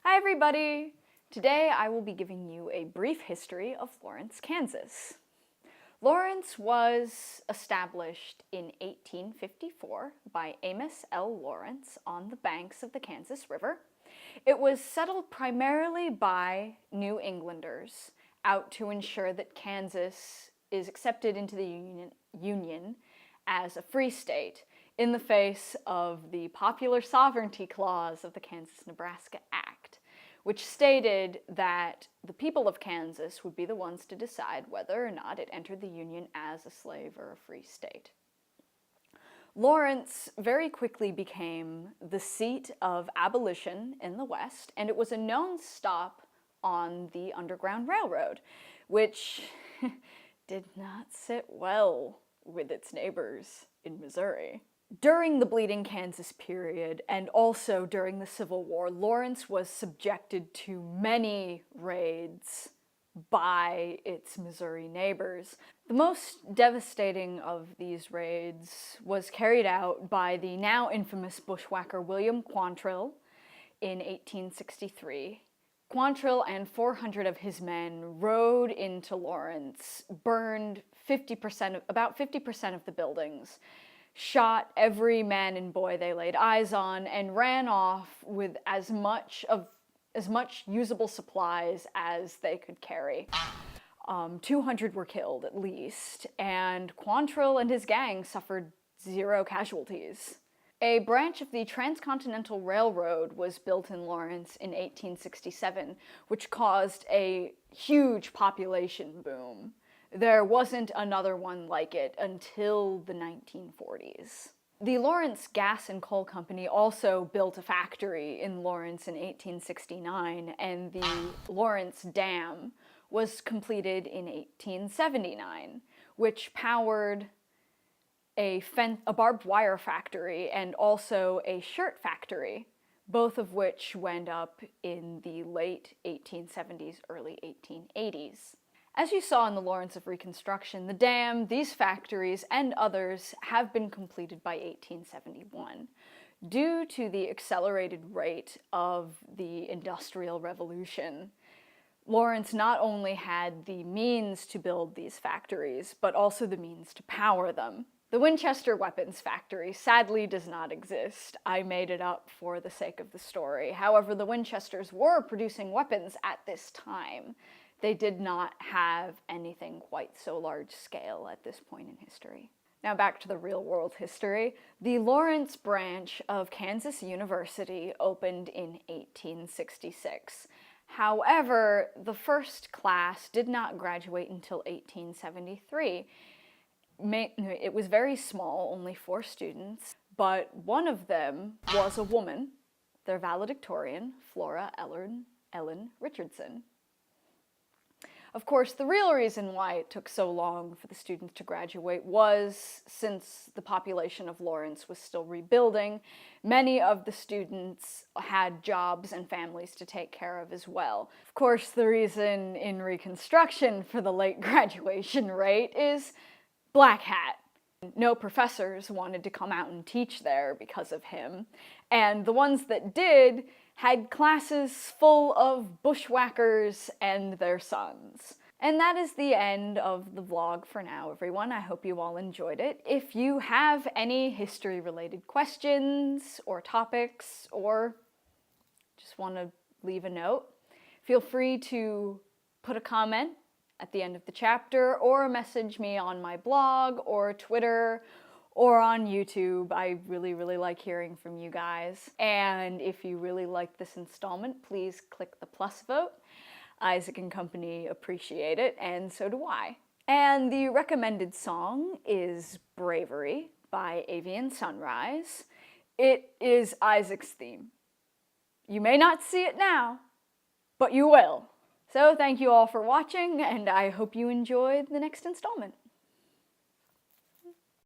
Hi everybody! Today I will be giving you a brief history of Lawrence, Kansas. Lawrence was established in 1854 by Amos L. Lawrence on the banks of the Kansas River. It was settled primarily by New Englanders out to ensure that Kansas is accepted into the Union as a free state in the face of the Popular Sovereignty Clause of the Kansas-Nebraska Act, which stated that the people of Kansas would be the ones to decide whether or not it entered the Union as a slave or a free state. Lawrence very quickly became the seat of abolition in the West, and it was a known stop on the Underground Railroad, which did not sit well with its neighbors in Missouri. During the Bleeding Kansas period, and also during the Civil War, Lawrence was subjected to many raids by its Missouri neighbors. The most devastating of these raids was carried out by the now infamous bushwhacker William Quantrill in 1863. Quantrill and 400 of his men rode into Lawrence, burned about 50% of the buildings, shot every man and boy they laid eyes on, and ran off with as much usable supplies as they could carry. 200 were killed at least, and Quantrill and his gang suffered 0 casualties. A branch of the Transcontinental Railroad was built in Lawrence in 1867, which caused a huge population boom. There wasn't another one like it until the 1940s. The Lawrence Gas and Coal Company also built a factory in Lawrence in 1869, and the Lawrence Dam was completed in 1879, which powered a barbed wire factory and also a shirt factory, both of which went up in the late 1870s, early 1880s. As you saw in the Lawrence of Reconstruction, the dam, these factories, and others have been completed by 1871. Due to the accelerated rate of the Industrial Revolution, Lawrence not only had the means to build these factories, but also the means to power them. The Winchester Weapons Factory sadly does not exist. I made it up for the sake of the story. However, the Winchesters were producing weapons at this time. They did not have anything quite so large scale at this point in history. Now back to the real-world history. The Lawrence branch of Kansas University opened in 1866. However, the first class did not graduate until 1873. It was very small, only 4 students, but one of them was a woman, their valedictorian, Flora Ellen Richardson. Of course, the real reason why it took so long for the students to graduate was since the population of Lawrence was still rebuilding, many of the students had jobs and families to take care of as well. Of course, the reason in Reconstruction for the late graduation rate is Black Hat. No professors wanted to come out and teach there because of him, and the ones that did had classes full of bushwhackers and their sons. And that is the end of the vlog for now, everyone. I hope you all enjoyed it. If you have any history-related questions or topics, or just want to leave a note, feel free to put a comment at the end of the chapter, or message me on my blog, or Twitter, or on YouTube. I really like hearing from you guys. And if you really like this installment, please click the plus vote. Isaac and Company appreciate it, and so do I. And the recommended song is Bravery by Avian Sunrise. It is Isaac's theme. You may not see it now, but you will. So thank you all for watching, and I hope you enjoyed the next installment.